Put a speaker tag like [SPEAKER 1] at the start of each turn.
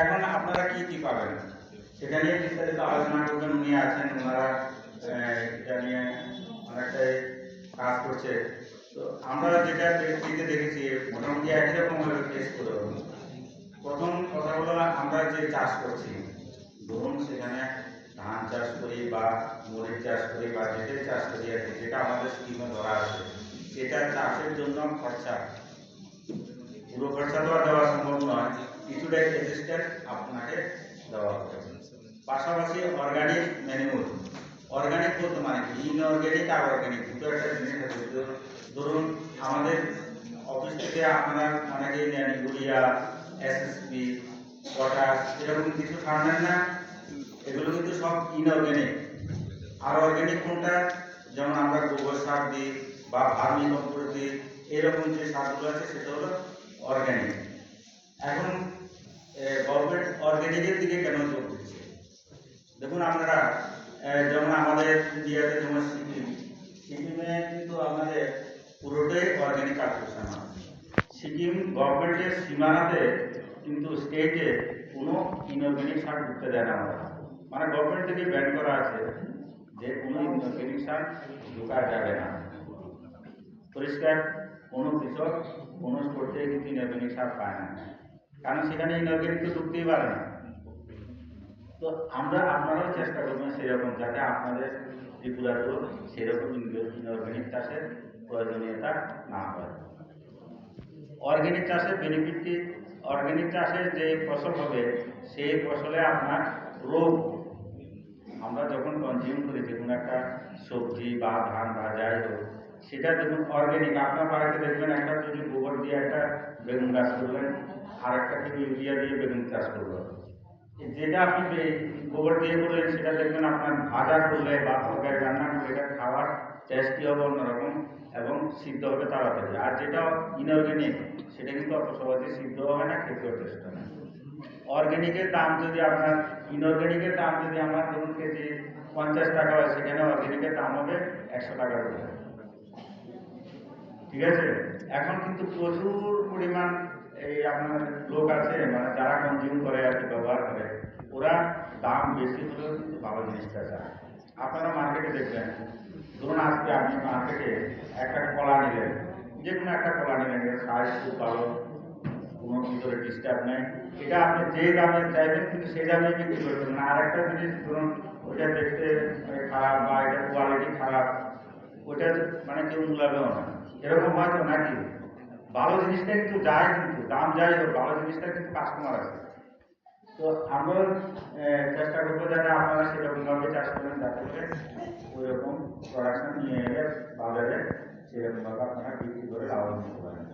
[SPEAKER 1] এখন আপনারা কি কি পাবেন সেটা নিয়ে বিস্তারিত আলোচনা করবেন। উনি আছেন, ওনারা এটা নিয়ে অনেকটাই কাজ করছে। তো আমরা যেটা প্রেসক্রিপ্টে দেখেছি মোটামুটি একই রকম ভাবে টেস্ট করে দেবো। প্রথম কথা হলো আমরা যে চাষ করছি, ধরুন সেখানে ধান চাষ করি বা মরিচ চাষ করি বা যেটাই চাষ করি আর কি, যেটা আমাদের স্কিমে ধরা আছে, সেটা চাষের জন্য খরচা, পুরো খরচা তো আর দেওয়া সম্ভব নয়, কিছুটা অ্যাসিস্ট্যান্ট আপনাকে দেওয়া হবে। পাশাপাশি অর্গানিক ম্যানিউর, অর্গানিক বলতে মানে কি, ইনঅর্গানিক আর অর্গানিক দুটো একটা জিনিস আছে। ধরুন আমাদের অফিস থেকে আপনারা অনেকেই নেন ইউরিয়া, এসএসপি, পটাশ, এরকম কিছু সার নেন না, এগুলো কিন্তু সব ইনঅর্গানিক। আর অর্গানিক কোনটা, যেমন আমরা গোবর সার দিই বা ভার্মি কম্পোস্ট দিই, এরকম যে সারগুলো আছে সেটা হলো অর্গানিক। এখন গভর্নমেন্ট অর্গানিকের দিকে কেন জোর দিচ্ছে? দেখুন আপনারা যেমন আমাদের ইন্ডিয়াতে যেমন সিকিমে কিন্তু আমাদের পুরোটাই অর্গানিক কালটিভেশন হয়। সিকিম গভর্নমেন্টের সীমানাতে কিন্তু স্টেটে কোনো ইনঅর্গানিক সার ঢুকতে দেয় না। আমরা মানে গভর্নমেন্ট থেকে ব্যান করা আছে যে কোনো ইনঅর্গানিক সার ঢোকা যাবে না। পরিষ্কার, কোনো কৃষক কোনো স্টোর থেকে কিন্তু ইনঅর্গানিক সার পায় না, কারণ সেখানে ইনঅর্গানিক তো ঢুকতেই পারে না। তো আপনারাও চেষ্টা করবেন সেরকম, যাতে আপনাদের ত্রিপুরাতেও সেরকম ইনঅর্গানিক চাষের প্রয়োজনীয়তা না হয়। অর্গানিক চাষের বেনিফিট কি? অর্গানিক চাষের যে ফসল হবে সেই ফসলে আপনার রোগ, আমরা যখন কনজিউম করি যে কোনো একটা সবজি বা ধান বা যাই হোক, সেটা দেখুন অর্গানিক, আপনার বাড়িতে দেখবেন একটা যদি গোবর দিয়ে একটা বেগুন গাছ করলেন, আর একটা থেকে ইউরিয়া দিয়ে বেগুন চাষ করবেন, যেটা আপনি গোবর দিয়ে করলেন সেটা দেখবেন আপনার ভাজা করলে বা তরকারি রান্না করলে এটা খাওয়ার টেস্টি হবে অন্যরকম এবং সিদ্ধ হবে তাড়াতাড়ি। আর যেটা ইনঅর্গানিক সেটা কিন্তু অত সহজে সিদ্ধ হবে না, খেতেও টেস্ট হবে না। অর্গানিকের দাম যদি আপনার, ইনঅর্গানিকের দাম যদি আমার ধরুন কেজি 50 টাকা হয়, সেখানে অর্গানিকের দাম হবে 100 টাকার উপরে। ঠিক আছে, এখন কিন্তু প্রচুর পরিমাণ এই আপনার লোক আছে, মানে যারা কনজিউম করে আর কি, ব্যবহার করে, ওরা দাম বেশি হলেও কিন্তু ভালো জিনিসটা চায়। আপনারা মার্কেটে দেখবেন, ধরুন আজকে আপনি মার্কেটে একটা কলা নিলেন, যে কোনো একটা কলা নিলেন, সাইজ খুব ভালো, কোনো ভিতরে ডিস্টার্ব নেই, এটা আপনি যে দামে চাইবেন কিন্তু সেই দামে বিক্রি করবেন না। আর একটা জিনিস ধরুন ওইটা দেখতে খারাপ বা এটা কোয়ালিটি খারাপ, ওইটা মানে কেউ মূলাবেও না, এরকম হয়তো নাকি? ভালো জিনিসটা কিন্তু যায়, কিন্তু দাম যাই হোক ভালো জিনিসটা কিন্তু কাস্টমার আছে। তো আমরা চেষ্টা করবো যাতে আপনারা সেরকমভাবে চাষ করেন, যাতে করে ওই রকম প্রোডাকশন নিয়ে এলে বাজারে সেরকমভাবে আপনারা বিক্রি করে লাভবান হতে পারেন।